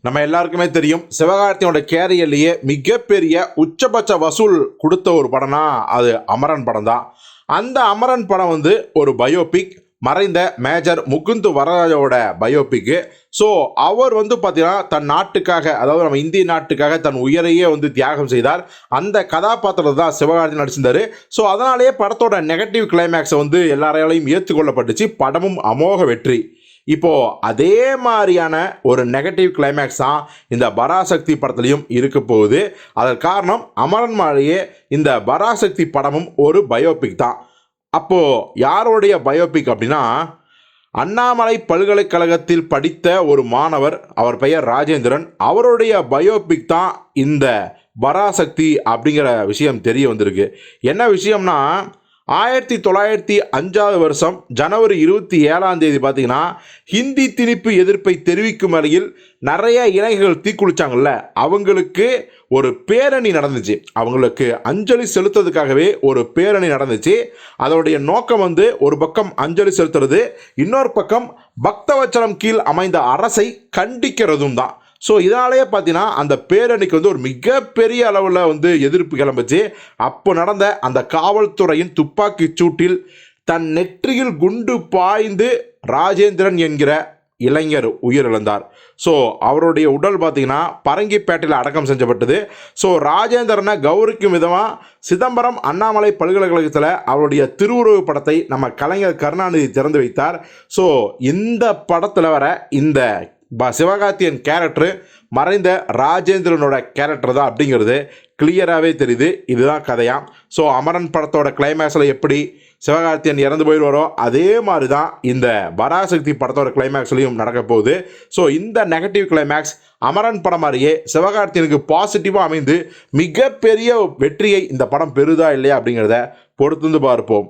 நம்ம எல்லாருக்குமே தெரியும் சிவகார்த்தியோட கேரியர்லேயே மிகப்பெரிய உச்சபட்ச வசூல் கொடுத்த ஒரு படம்னா அது அமரன் படம் தான். அந்த அமரன் படம் வந்து ஒரு பயோபிக், மறைந்த மேஜர் முகுந்த் வரராஜோட பயோபிக்கு. ஸோ அவர் வந்து பார்த்தீங்கன்னா தன் நாட்டுக்காக, அதாவது நம்ம இந்திய நாட்டுக்காக தன் உயிரையே வந்து தியாகம் செய்தார். அந்த கதாபாத்திரத்தை தான் சிவகார்த்தி நடிச்சிருந்தார். ஸோ அதனாலேயே படத்தோட நெகட்டிவ் கிளைமேக்ஸை வந்து எல்லாராலையும் ஏற்றுக்கொள்ளப்பட்டுச்சு. படமும் அமோக வெற்றி. இப்போது அதே மாதிரியான ஒரு நெகட்டிவ் கிளைமேக்ஸ் தான் இந்த பராசக்தி படத்துலையும் இருக்க போகுது. அதற்கு காரணம் அமரன் மாதிரியே இந்த பராசக்தி படமும் ஒரு பயோபிக் தான். அப்போது யாருடைய பயோபிக் அப்படின்னா, அண்ணாமலை பல்கலைக்கழகத்தில் படித்த ஒரு மாணவர், அவர் பெயர் ராஜேந்திரன், அவருடைய பயோபிக் தான் இந்த பராசக்தி அப்படிங்கிற விஷயம் தெரிய வந்திருக்கு. என்ன விஷயம்னா, 1905 ஜனவரி 27 பார்த்தீங்கன்னா ஹிந்தி திணிப்பு எதிர்ப்பை தெரிவிக்கும் வகையில் நிறைய இளைஞர்கள் தீக்குளிச்சாங்கல்ல, அவங்களுக்கு ஒரு பேரணி நடந்துச்சு. அவங்களுக்கு அஞ்சலி செலுத்துறதுக்காகவே ஒரு பேரணி நடந்துச்சு. அதோடைய நோக்கம் வந்து ஒரு பக்கம் அஞ்சலி செலுத்துறது, இன்னொரு பக்கம் பக்தவச்சலம் கீழ் அமைந்த அரசை கண்டிக்கிறதும் தான். ஸோ இதனாலேயே பார்த்தீங்கன்னா அந்த பேரணிக்கு வந்து ஒரு மிகப்பெரிய அளவில் வந்து எதிர்ப்பு கிளம்புச்சு. அப்போ நடந்த அந்த காவல்துறையின் துப்பாக்கி சூட்டில் தன் நெற்றியில் குண்டு பாய்ந்து ராஜேந்திரன் என்கிற இளைஞர் உயிரிழந்தார். ஸோ அவருடைய உடல் பார்த்திங்கன்னா பரங்கிப்பேட்டையில் அடக்கம் செஞ்சப்பட்டது. ஸோ ராஜேந்திரனை கௌரவிக்கும் விதமாக சிதம்பரம் அண்ணாமலை பல்கலைக்கழகத்தில் அவருடைய திருவுருவ படத்தை நம்ம கலைஞர் கருணாநிதி திறந்து வைத்தார். ஸோ இந்த படத்தில் வர இந்த சிவகார்த்தியின் கேரக்டரு மறைந்த ராஜேந்திரனோட கேரக்டர் தான் அப்படிங்கிறது கிளியராகவே தெரியுது. இதுதான் கதையாம். ஸோ அமரன் படத்தோட கிளைமேக்ஸில் எப்படி சிவகார்த்தியன் இறந்து போயிடுவாரோ அதே மாதிரி தான் இந்த பராசக்தி படத்தோட கிளைமேக்ஸ்லையும் நடக்க போகுது. ஸோ இந்த நெகட்டிவ் கிளைமேக்ஸ் அமரன் படம் மாதிரியே சிவகார்த்தியனுக்கு பாசிட்டிவாக அமைந்து மிகப்பெரிய வெற்றியை இந்த படம் பெறுதா இல்லையா அப்படிங்கிறத பொறுத்து பார்ப்போம்.